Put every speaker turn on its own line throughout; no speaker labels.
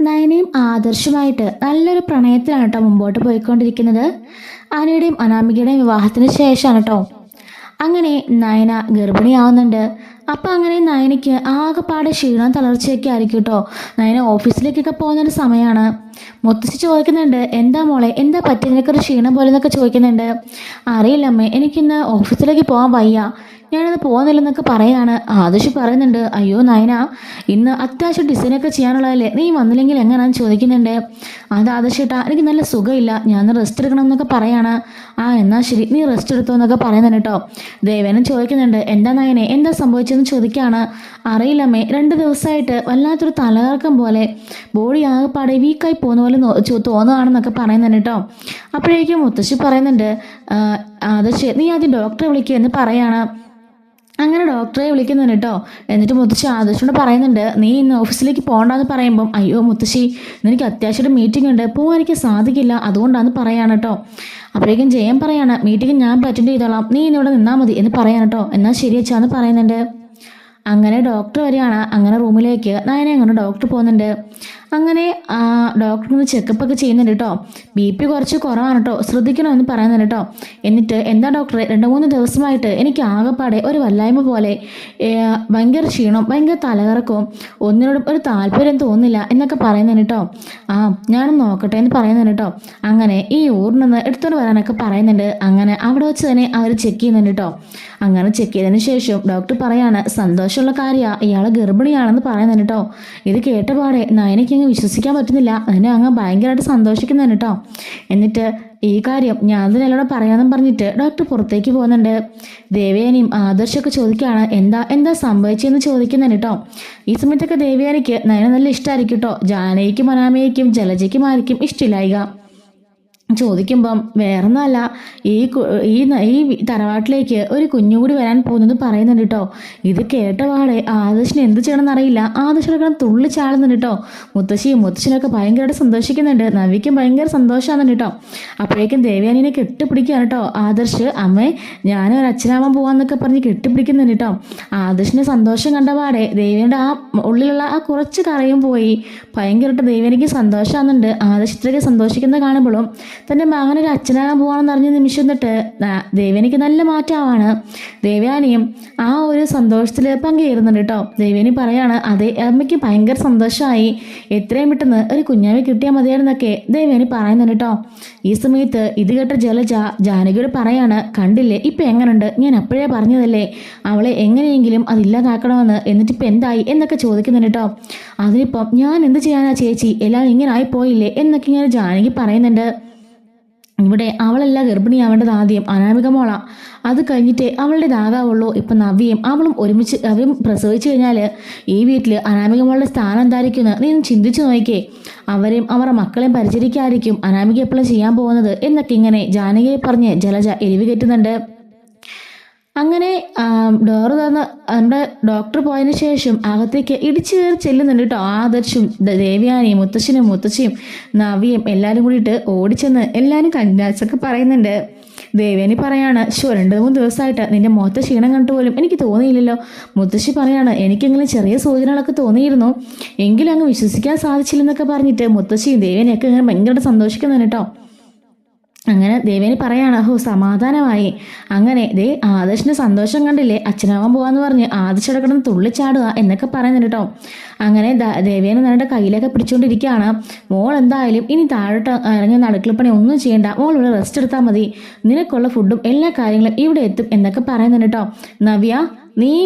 നയനയും ആദർശുമായിട്ട് നല്ലൊരു പ്രണയത്തിലാണ് കേട്ടോ മുമ്പോട്ട് പോയിക്കൊണ്ടിരിക്കുന്നത്. ആനയുടെയും അനാമികയുടെയും വിവാഹത്തിന് ശേഷമാണ് കേട്ടോ അങ്ങനെ നയന ഗർഭിണിയാവുന്നുണ്ട്. അപ്പം അങ്ങനെ നയനയ്ക്ക് ആകെപ്പാടെ ക്ഷീണം തളർച്ചയൊക്കെ ആയിരിക്കും കേട്ടോ. നയന ഓഫീസിലേക്കൊക്കെ പോകുന്നൊരു സമയമാണ്. മുത്തശ്ശി ചോദിക്കുന്നുണ്ട്, എന്താ മോളെ, എന്താ പറ്റി, നിനക്കൊരു ക്ഷീണം പോലെ എന്നൊക്കെ ചോദിക്കുന്നുണ്ട്. അറിയില്ലമ്മേ, എനിക്കിന്ന് ഓഫീസിലേക്ക് പോകാൻ വയ്യ, ഞാനത് പോകുന്നില്ലെന്നൊക്കെ പറയാണ്. ആദർശ് പറയുന്നുണ്ട്, അയ്യോ നയന, ഇന്ന് അത്യാവശ്യം ഡിസൈനൊക്കെ ചെയ്യാനുള്ളതല്ലേ, നീ വന്നില്ലെങ്കിൽ എങ്ങനെയാണെന്ന് ചോദിക്കുന്നുണ്ട്. അത് ആദർശേട്ടാ, എനിക്ക് നല്ല സുഖമില്ല, ഞാൻ റെസ്റ്റ് എടുക്കണം എന്നൊക്കെ പറയാണ്. എന്നാൽ ശരി, നീ റെസ്റ്റ് എടുത്തോ എന്നൊക്കെ പറയുന്നുണ്ട് കേട്ടോ. ദേവേനും ചോദിക്കുന്നുണ്ട്, എന്താ നയനെ, എന്താ സംഭവിച്ചതെന്ന് ചോദിക്കുകയാണ്. അറിയില്ലമ്മേ, 2 ദിവസമായിട്ട് വല്ലാത്തൊരു തലകറക്കം പോലെ, ബോഡി ആകെപ്പാടെ വീക്കായി പോകുന്ന പോലെ തോന്നുകയാണെന്നൊക്കെ പറയുന്നുണ്ട് കേട്ടോ. അപ്പോഴേക്കും മുത്തശ്ശി പറയുന്നുണ്ട്, ആദർശ് നീ ആദ്യം ഡോക്ടറെ വിളിക്കുക എന്ന് പറയാണ്. അങ്ങനെ ഡോക്ടറെ വിളിക്കുന്നുണ്ട് കേട്ടോ. എന്നിട്ട് മുത്തശ്ശി ആദർശോട് പറയുന്നുണ്ട്, നീ ഇന്ന് ഓഫീസിലേക്ക് പോകണ്ടെന്ന് പറയുമ്പം, അയ്യോ മുത്തശ്ശി, എനിക്ക് അത്യാവശ്യമായിട്ട് മീറ്റിംഗ് ഉണ്ട്, പോകാൻ എനിക്ക് സാധിക്കില്ല, അതുകൊണ്ടാന്ന് പറയാണ് കേട്ടോ. അപ്പോഴേക്കും ജയൻ പറയാണ്, മീറ്റിംഗ് ഞാൻ അറ്റൻഡ് ചെയ്തോളാം, നീ ഇന്നിവിടെ നിന്നാൽ മതി എന്ന് പറയാൻ കേട്ടോ. എന്നാൽ ശരി അച്ഛാന്ന് പറയുന്നുണ്ട്. അങ്ങനെ ഡോക്ടർ വരികയാണ്. അങ്ങനെ റൂമിലേക്ക് നയനെ അങ്ങനെ ഡോക്ടർ പോകുന്നുണ്ട്. അങ്ങനെ ഡോക്ടർ ഒന്ന് ചെക്കപ്പ് ഒക്കെ ചെയ്യുന്നുണ്ട് കേട്ടോ. BP കുറച്ച് കുറവാണ് കേട്ടോ, ശ്രദ്ധിക്കണമെന്ന് പറയുന്നുണ്ട് കേട്ടോ. എന്നിട്ട് എന്താ ഡോക്ടറെ, 2-3 ദിവസമായിട്ട് എനിക്ക് ആകെപ്പാടെ ഒരു വല്ലായ്മ പോലെ, ഭയങ്കര ക്ഷീണവും ഭയങ്കര തലകറക്കവും, ഒന്നിനോടും ഒരു താല്പര്യം തോന്നുന്നില്ല എന്നൊക്കെ പറയുന്നുണ്ട് കേട്ടോ. ഞാനൊന്ന് നോക്കട്ടെ എന്ന് പറയുന്നുണ്ട് കേട്ടോ. അങ്ങനെ ഈ ഊറിനൊന്ന് എടുത്തോണ്ട് വരാനൊക്കെ പറയുന്നുണ്ട്. അങ്ങനെ അവിടെ വെച്ച് തന്നെ അവർ ചെക്ക് ചെയ്യുന്നുണ്ട് കേട്ടോ. അങ്ങനെ ചെക്ക് ചെയ്തതിന് ശേഷം ഡോക്ടർ പറയാണ്, സന്തോഷമുള്ള കാര്യമാണ്, ഇയാൾ ഗർഭിണിയാണെന്ന് പറയുന്നുണ്ട് കേട്ടോ. ഇത് കേട്ടപാടെ നയനയ്ക്ക് അങ്ങ് വിശ്വസിക്കാൻ പറ്റുന്നില്ല. അതിനെ അങ്ങ് ഭയങ്കരമായിട്ട് സന്തോഷിക്കുന്നുണ്ട് കേട്ടോ. എന്നിട്ട് ഈ കാര്യം ഞാൻ അതിനെല്ലാം പറയാമെന്നും പറഞ്ഞിട്ട് ഡോക്ടർ പുറത്തേക്ക് പോകുന്നുണ്ട്. ദേവയാനിയും ആദർശമൊക്കെ ചോദിക്കുകയാണ്, എന്താ സംഭവിച്ചതെന്ന് ചോദിക്കുന്നുണ്ട് കേട്ടോ. ഈ സമയത്തൊക്കെ ദേവയാനിക്ക് നയന നല്ല ഇഷ്ടമായിരിക്കും കേട്ടോ. ജാനകിക്കും അനാമയ്ക്കും ജലജയ്ക്കും ആയിരിക്കും ഇഷ്ടമില്ലായിക. ചോദിക്കുമ്പം വേറൊന്നുമല്ല, ഈ തറവാട്ടിലേക്ക് ഒരു കുഞ്ഞുകൂടി വരാൻ പോകുന്നത് പറയുന്നുണ്ട് കേട്ടോ. ഇത് കേട്ടപാടെ ആദർശിന് എന്ത് ചെയ്യണമെന്ന് അറിയില്ല. ആദർശനൊക്കെ തുള്ളി ചാടുന്നുണ്ട് കേട്ടോ. മുത്തശ്ശനൊക്കെ ഭയങ്കരമായിട്ട് സന്തോഷിക്കുന്നുണ്ട്. നവിക്കും ഭയങ്കര സന്തോഷമാണെന്ന് കേട്ടോ. അപ്പോഴേക്കും ദേവയാനിനെ കെട്ടിപ്പിടിക്കുകയാണ് കേട്ടോ ആദർശ്. അമ്മേ, ഞാനൊരു അച്ഛനാവാൻ പോവാന്നൊക്കെ പറഞ്ഞ് കെട്ടിപ്പിടിക്കുന്നുണ്ട് കേട്ടോ. ആദർശിന്റെ സന്തോഷം കണ്ടപാടെ ദേവിയുടെ ഉള്ളിലുള്ള കുറച്ച് കറയും പോയി. ഭയങ്കരമായിട്ട് ദേവയാനിക്ക് സന്തോഷമാകുന്നുണ്ട്. ആദർശത്തിലേക്ക് സന്തോഷിക്കുന്ന കാണുമ്പോഴും തൻ്റെ മകനൊരു അച്ഛനാകാൻ പോവാണെന്ന് അറിഞ്ഞ നിമിഷം തൊട്ട് ദേവയാനിക്ക് നല്ല മാറ്റമാണ്. ദേവയാനിയും ആ ഒരു സന്തോഷത്തിൽ പങ്കുചേരുന്നുണ്ട് കേട്ടോ. ദേവയാനി പറയാണ്, അതെ അമ്മയ്ക്ക് ഭയങ്കര സന്തോഷമായി, എത്രയും പെട്ടെന്ന് ഒരു കുഞ്ഞാവെ കിട്ടിയാൽ മതിയായിരുന്നൊക്കെ ദേവയാനി പറയുന്നുണ്ട് കേട്ടോ. ഈ സമയത്ത് ഇത് കേട്ട ജലജ ജാനകിയോട് പറയാണ്, കണ്ടില്ലേ ഇപ്പം എങ്ങനെയുണ്ട്, ഞാൻ അപ്പോഴേ പറഞ്ഞതല്ലേ അവളെ എങ്ങനെയെങ്കിലും അതില്ലാതാക്കണമെന്ന്, എന്നിട്ടിപ്പോൾ എന്തായി എന്നൊക്കെ ചോദിക്കുന്നുണ്ട് കേട്ടോ. അതിനിപ്പം ഞാൻ എന്ത് ചെയ്യാനാ ചേച്ചി, എല്ലാം ഇങ്ങനെ ആയിപ്പോയില്ലേ എന്നൊക്കെ ഇങ്ങനെ ജാനകി പറയുന്നുണ്ട്. ഇവിടെ അവളല്ല ഗർഭിണിയാവേണ്ടത്, ആദ്യം അനാമിക മോള, അത് കഴിഞ്ഞിട്ട് അവളുടേതാകാവുള്ളൂ. ഇപ്പം നവ്യയും അവളും ഒരുമിച്ച് അവയും പ്രസവിച്ചു കഴിഞ്ഞാൽ ഈ വീട്ടിൽ അനാമിക മോളുടെ സ്ഥാനം എന്തായിരിക്കുമെന്ന് നീ ചിന്തിച്ചു നോക്കിക്കേ. അവരെയും അവരുടെ മക്കളെയും പരിചരിക്കായിരിക്കും അനാമിക എപ്പോഴും ചെയ്യാൻ പോകുന്നത് എന്നൊക്കെ ഇങ്ങനെ ജാനകിയെ പറഞ്ഞ് ജലജ എരിവ് കെട്ടുന്നുണ്ട്. അങ്ങനെ ഡോറ് തന്ന് നമ്മുടെ ഡോക്ടർ പോയതിനു ശേഷം അകത്തേക്ക് ഇടിച്ചു കയറി ചെല്ലുന്നുണ്ട് കേട്ടോ. ആദർശും ദേവയാനിയും മുത്തശ്ശിയും നവിയും എല്ലാവരും കൂടിയിട്ട് ഓടിച്ചെന്ന് എല്ലാവരും കൺഗ്രാറ്റ്സൊക്കെ പറയുന്നുണ്ട്. ദേവയാനി പറയാണ്, 2-3 ദിവസമായിട്ട് നിന്റെ മുഖത്തെ ക്ഷീണം കണ്ടു പോലും എനിക്ക് തോന്നിയില്ലല്ലോ. മുത്തശ്ശി പറയാണ്, എനിക്കെങ്കിലും ചെറിയ സൂചനകളൊക്കെ തോന്നിയിരുന്നു, എങ്കിലും അങ്ങ് വിശ്വസിക്കാൻ സാധിച്ചില്ലെന്നൊക്കെ പറഞ്ഞിട്ട് മുത്തശ്ശിയും ദേവയാനിയൊക്കെ ഇങ്ങനെ ഭയങ്കരമായിട്ട് സന്തോഷിക്കുന്നുണ്ട് കേട്ടോ. അങ്ങനെ ദേവേനി പറയാണ്, സമാധാനമായി. അങ്ങനെ ആദർശിന്റെ സന്തോഷം കണ്ടില്ലേ, അച്ഛനാവാൻ പോവാന്ന് പറഞ്ഞ് ആദർശയുടെ കിടന്ന് തുള്ളിച്ചാടുക എന്നൊക്കെ പറയുന്നുണ്ട് കേട്ടോ. അങ്ങനെ ദേവേനി നിങ്ങളുടെ കയ്യിലൊക്കെ പിടിച്ചുകൊണ്ടിരിക്കുകയാണ്. മോൾ എന്തായാലും ഇനി താഴോട്ട് ഇറങ്ങി അടുക്കളപ്പണി ഒന്നും ചെയ്യണ്ട, മോൾ ഇവിടെ റെസ്റ്റ് എടുത്താൽ മതി, നിനക്കുള്ള ഫുഡും എല്ലാ കാര്യങ്ങളും ഇവിടെ എത്തും എന്നൊക്കെ പറയുന്നുണ്ട് കേട്ടോ. നവ്യ,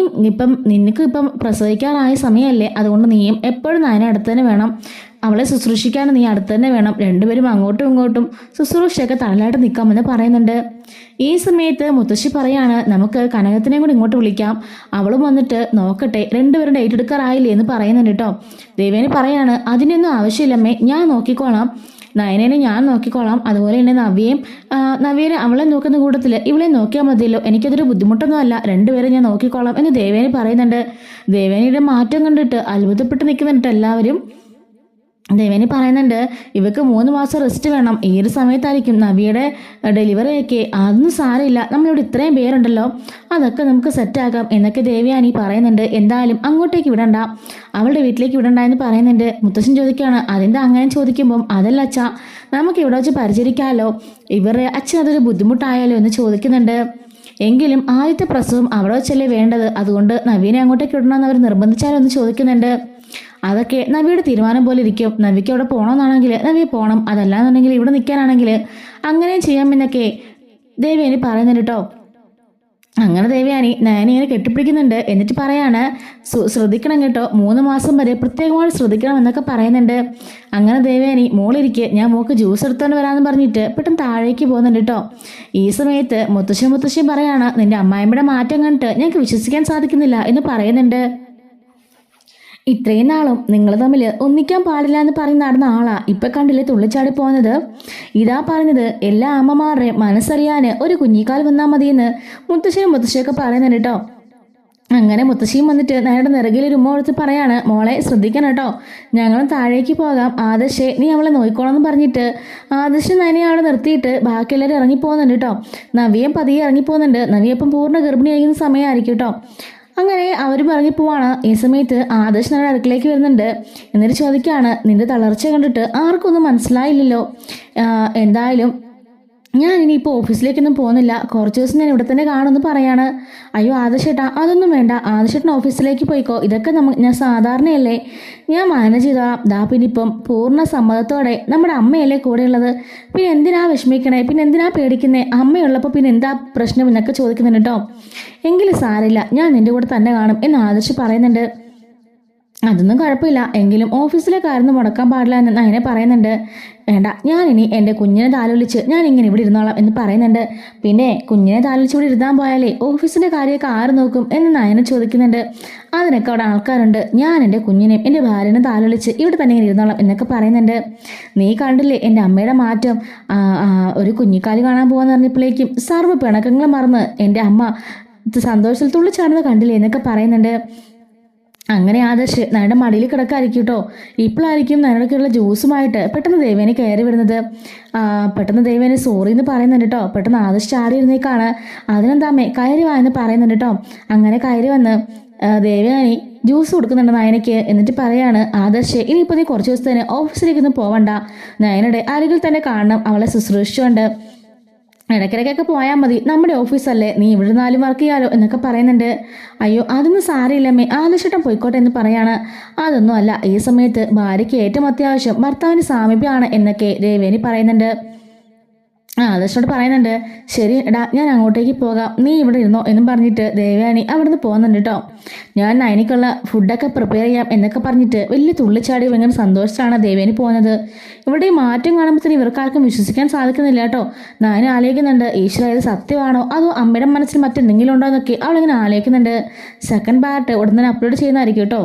നിനക്ക് ഇപ്പം പ്രസവിക്കാറായ സമയമല്ലേ, അതുകൊണ്ട് നീയും എപ്പോഴും അതിനെ അടുത്ത് തന്നെ വേണം, അവളെ ശുശ്രൂഷിക്കാൻ നീ അടുത്ത് തന്നെ വേണം, രണ്ടുപേരും അങ്ങോട്ടും ഇങ്ങോട്ടും ശുശ്രൂഷയൊക്കെ തണലായിട്ട് നിൽക്കാമെന്ന് പറയുന്നുണ്ട്. ഈ സമയത്ത് മുത്തശ്ശി പറയാണ്, നമുക്ക് കനകത്തിനെ കൂടി ഇങ്ങോട്ട് വിളിക്കാം, അവളും വന്നിട്ട് നോക്കട്ടെ, 2 പേരും ഡേറ്റ് എടുക്കാറായില്ലേ എന്ന് പറയുന്നുണ്ട് കേട്ടോ. ദേവേനി പറയാണ്, അതിനൊന്നും ആവശ്യമില്ലമ്മേ, ഞാൻ നോക്കിക്കോളാം, നയനേനെ ഞാൻ നോക്കിക്കോളാം, അതുപോലെ തന്നെ നവ്യനെ അവളെ നോക്കുന്ന കൂട്ടത്തിൽ ഇവളെ നോക്കിയാൽ മതിയല്ലോ, എനിക്കതൊരു ബുദ്ധിമുട്ടൊന്നും അല്ല, 2 പേരെ ഞാൻ നോക്കിക്കോളാം എന്ന് ദേവേനി പറയുന്നുണ്ട്. ദേവേനിയുടെ മാറ്റം കണ്ടിട്ട് അത്ഭുതപ്പെട്ട് നിൽക്കുന്നുണ്ട് എല്ലാവരും. ദേവേനി പറയുന്നുണ്ട് ഇവക്ക് 3 മാസം റെസ്റ്റ് വേണം. ഈ ഒരു സമയത്തായിരിക്കും നവിയുടെ ഡെലിവറിയൊക്കെ. അതൊന്നും സാരമില്ല, നമ്മളിവിടെ ഇത്രയും പേരുണ്ടല്ലോ, അതൊക്കെ നമുക്ക് സെറ്റാക്കാം എന്നൊക്കെ ദേവയാനി പറയുന്നുണ്ട്. എന്തായാലും അങ്ങോട്ടേക്ക് വിടണ്ട, അവളുടെ വീട്ടിലേക്ക് വിടണ്ട എന്ന് പറയുന്നുണ്ട്. മുത്തശ്ശൻ ചോദിക്കുകയാണ് അതെന്താ അങ്ങനെ ചോദിക്കുമ്പം അതല്ല അച്ഛാ, നമുക്ക് ഇവിടെ വെച്ച് പരിചരിക്കാമല്ലോ, ഇവരുടെ അച്ഛൻ അതൊരു ബുദ്ധിമുട്ടായാലോ എന്ന് ചോദിക്കുന്നുണ്ട്. എങ്കിലും ആദ്യത്തെ പ്രസവം അവിടെ വെച്ചല്ലേ വേണ്ടത്, അതുകൊണ്ട് നവീനെ അങ്ങോട്ടേക്ക് വിടണമെന്ന് അവർ നിർബന്ധിച്ചാലോ എന്ന് ചോദിക്കുന്നുണ്ട്. അതൊക്കെ നവിയുടെ തീരുമാനം പോലെ ഇരിക്കും. നവിക്ക് അവിടെ പോകണമെന്നാണെങ്കിൽ നവി പോകണം, അതല്ലാന്നുണ്ടെങ്കിൽ ഇവിടെ നിൽക്കാനാണെങ്കിൽ അങ്ങനെ ചെയ്യാമെന്നൊക്കെ ദേവയാനി പറയുന്നുണ്ട് കേട്ടോ. അങ്ങനെ ദേവയാനി നയനെ കെട്ടിപ്പിടിക്കുന്നുണ്ട്. എന്നിട്ട് പറയാണ് ശ്രദ്ധിക്കണം കേട്ടോ, 3 മാസം വരെ പ്രത്യേകമായി ശ്രദ്ധിക്കണം എന്നൊക്കെ പറയുന്നുണ്ട്. അങ്ങനെ ദേവയാനി മോളിരിക്കെ ഞാൻ മോക്ക് ജ്യൂസ് എടുത്തോണ്ട് വരാമെന്ന് പറഞ്ഞിട്ട് പെട്ടെന്ന് താഴേക്ക് പോകുന്നുണ്ട് കേട്ടോ. ഈ സമയത്ത് മുത്തശ്ശി പറയാണ് നിന്റെ അമ്മായിമ്മയുടെ മാറ്റം കണ്ടിട്ട് ഞങ്ങൾക്ക് വിശ്വസിക്കാൻ സാധിക്കുന്നില്ല എന്ന് പറയുന്നുണ്ട്. ഇത്രയും നാളും നിങ്ങൾ തമ്മിൽ ഒന്നിക്കാൻ പാടില്ല എന്ന് പറഞ്ഞ് നടന്ന ആളാ ഇപ്പൊ കണ്ടില്ലേ തുള്ളിച്ചാടി പോകുന്നത്. ഇതാ പറഞ്ഞത് എല്ലാ അമ്മമാരുടെയും മനസ്സറിയാന് ഒരു കുഞ്ഞിക്കാൽ വന്നാൽ മതിയെന്ന് മുത്തശ്ശിയൊക്കെ പറയുന്നുണ്ട് കേട്ടോ. അങ്ങനെ മുത്തശ്ശിയും വന്നിട്ട് നേരുടെ നിറകിലൊരു ഉമ്മ കൊടുത്ത് പറയാണ് മോളെ ശ്രദ്ധിക്കണം കേട്ടോ, ഞങ്ങളും താഴേക്ക് പോകാം, ആദർശേ നീ അവളെ നോക്കിക്കോളാം എന്ന് പറഞ്ഞിട്ട് ആദർശ് നയനെ അവിടെ നിർത്തിയിട്ട് ബാക്കിയെല്ലാവരും ഇറങ്ങിപ്പോകുന്നുണ്ട് കേട്ടോ. നവിയും പതിയെ ഇറങ്ങിപ്പോകുന്നുണ്ട്. നവിയപ്പം പൂർണ്ണ ഗർഭിണിയായിരിക്കുന്ന സമയമായിരിക്കും കേട്ടോ. അങ്ങനെ അവർ പറഞ്ഞു പോവാണ്. ഈ സമയത്ത് ആദർശ് നമ്മുടെ അടുക്കളേക്ക് വരുന്നുണ്ട്. എന്നിട്ട് ചോദിക്കുകയാണ് നിന്റെ തളർച്ച കണ്ടിട്ട് ആർക്കൊന്നും മനസ്സിലായില്ലല്ലോ, എന്തായാലും ഞാൻ ഇനിയിപ്പോൾ ഓഫീസിലേക്കൊന്നും പോകുന്നില്ല, കുറച്ച് ദിവസം ഞാൻ ഇവിടെ തന്നെ കാണുമെന്ന് പറയാണ്. അയ്യോ ആദർശേട്ടാ അതൊന്നും വേണ്ട, ആദർശേട്ടൻ ഓഫീസിലേക്ക് പോയിക്കോ, ഇതൊക്കെ ഞാൻ സാധാരണയല്ലേ, ഞാൻ മാനേജ് ചെയ്തോളാം. പിന്നെ ഇപ്പം പൂർണ്ണ സമ്മതത്തോടെ നമ്മുടെ അമ്മയല്ലേ കൂടെയുള്ളത്, പിന്നെ എന്തിനാ വിഷമിക്കണേ, പിന്നെ എന്തിനാ പേടിക്കുന്നേ, അമ്മയുള്ളപ്പോൾ പിന്നെ എന്താ പ്രശ്നം എന്നൊക്കെ ചോദിക്കുന്നുണ്ട് കേട്ടോ. എങ്കിലും സാരില്ല, ഞാൻ നിന്റെ കൂടെ തന്നെ കാണും എന്ന് ആദർശ് പറയുന്നുണ്ട്. അതൊന്നും കുഴപ്പമില്ല, എങ്കിലും ഓഫീസിലെ കാര്യം മുടക്കാൻ പാടില്ല എന്ന് നയനെ പറയുന്നുണ്ട്. വേണ്ട, ഞാനിനി എൻ്റെ കുഞ്ഞിനെ താലോലിച്ച് ഞാൻ ഇങ്ങനെ ഇവിടെ ഇരുന്നോളാം എന്ന് പറയുന്നുണ്ട്. പിന്നെ കുഞ്ഞിനെ താലോലിച്ച് ഇവിടെ ഇരുത്താൻ പോയാലേ ഓഫീസിൻ്റെ കാര്യമൊക്കെ ആര് നോക്കും എന്ന് നയനെ ചോദിക്കുന്നുണ്ട്. അതിനൊക്കെ അവിടെ ആൾക്കാരുണ്ട്, ഞാൻ എൻ്റെ കുഞ്ഞിനെയും എൻ്റെ ഭാര്യനെ താലോലിച്ച് ഇവിടെ തന്നെ ഇങ്ങനെ ഇരുന്നോളാം എന്നൊക്കെ പറയുന്നുണ്ട്. നീ കണ്ടില്ലേ എൻ്റെ അമ്മയുടെ മാറ്റം, ഒരു കുഞ്ഞിക്കാല് കാണാൻ പോകാന്ന് പറഞ്ഞപ്പോഴേക്കും സർവ്വ പിണക്കങ്ങൾ മറന്ന് എൻ്റെ അമ്മ സന്തോഷത്തിൽ തുള്ളിച്ചാടുന്നത് കണ്ടില്ലേ എന്നൊക്കെ പറയുന്നുണ്ട്. അങ്ങനെ ആദർശ് നയുടെ മടിയിൽ കിടക്കായിരിക്കും കേട്ടോ. ഇപ്പോഴായിരിക്കും നയനൊക്കെയുള്ള ജ്യൂസുമായിട്ട് പെട്ടെന്ന് ദേവേനെ കയറി വരുന്നത്. പെട്ടെന്ന് ദേവേനെ സോറി എന്ന് പറയുന്നുണ്ട് കേട്ടോ. പെട്ടെന്ന് ആദർശ് ചാടി ഇരുന്നേക്കാണ്. അതിനെന്താമ്മേ കയറി വാ എന്ന് പറയുന്നുണ്ട് കേട്ടോ. അങ്ങനെ കയറി വന്ന് ദേവയാനി ജ്യൂസ് കൊടുക്കുന്നുണ്ട് നയനയ്ക്ക്. എന്നിട്ട് പറയാണ് ആദർശ് ഇനിയിപ്പോൾ നീ കുറച്ച് ദിവസത്തേന് ഓഫീസിലേക്കൊന്നും പോവണ്ട, നയനയുടെ അരികിൽ തന്നെ കാണണം, അവളെ ശുശ്രൂഷിച്ചുകൊണ്ട് ഇടയ്ക്കിടയ്ക്കൊക്കെ പോയാൽ മതി, നമ്മുടെ ഓഫീസല്ലേ, നീ ഇവിടെ 4 വർക്ക് ചെയ്യാലോ എന്നൊക്കെ പറയുന്നുണ്ട്. അയ്യോ അതൊന്നും സാരമില്ലമ്മേ, ആദർശേട്ടൻ പോയിക്കോട്ടെ എന്ന് പറയാണ്. അതൊന്നും അല്ല, ഈ സമയത്ത് ഭാര്യയ്ക്ക് ഏറ്റവും അത്യാവശ്യം ഭർത്താവിന് സാമീപ്യമാണ് എന്നൊക്കെ ദേവേനി പറയുന്നുണ്ട്. ആദർശനോട് പറയുന്നുണ്ട് ശരി എടാ ഞാൻ അങ്ങോട്ടേക്ക് പോകാം, നീ ഇവിടെ ഇരുന്നോ എന്നും പറഞ്ഞിട്ട് ദേവയാനി അവിടുന്ന് പോകുന്നുണ്ട് കേട്ടോ. ഞാൻ നയനിക്കുള്ള ഫുഡൊക്കെ പ്രിപ്പയർ ചെയ്യാം എന്നൊക്കെ പറഞ്ഞിട്ട് വലിയ തുള്ളിച്ചാടി ഭയങ്കര സന്തോഷിച്ചാണ് ദേവേനി പോകുന്നത്. ഇവിടെ ഈ മാറ്റം കാണുമ്പോഴത്തേന് ഇവർക്കാർക്കും വിശ്വസിക്കാൻ സാധിക്കുന്നില്ല കേട്ടോ. നയന ആലോചിക്കുന്നുണ്ട് ഈശ്വര ഇത് സത്യമാണോ അതോ അമ്മയുടെ മനസ്സിൽ മറ്റെന്തെങ്കിലും ഉണ്ടോ എന്നൊക്കെ അവളിങ്ങനെ ആലോചിക്കുന്നുണ്ട്. സെക്കൻഡ് പാർട്ട് ഉടൻ തന്നെ അപ്ലോഡ് ചെയ്യുന്നതായിരിക്കും കേട്ടോ.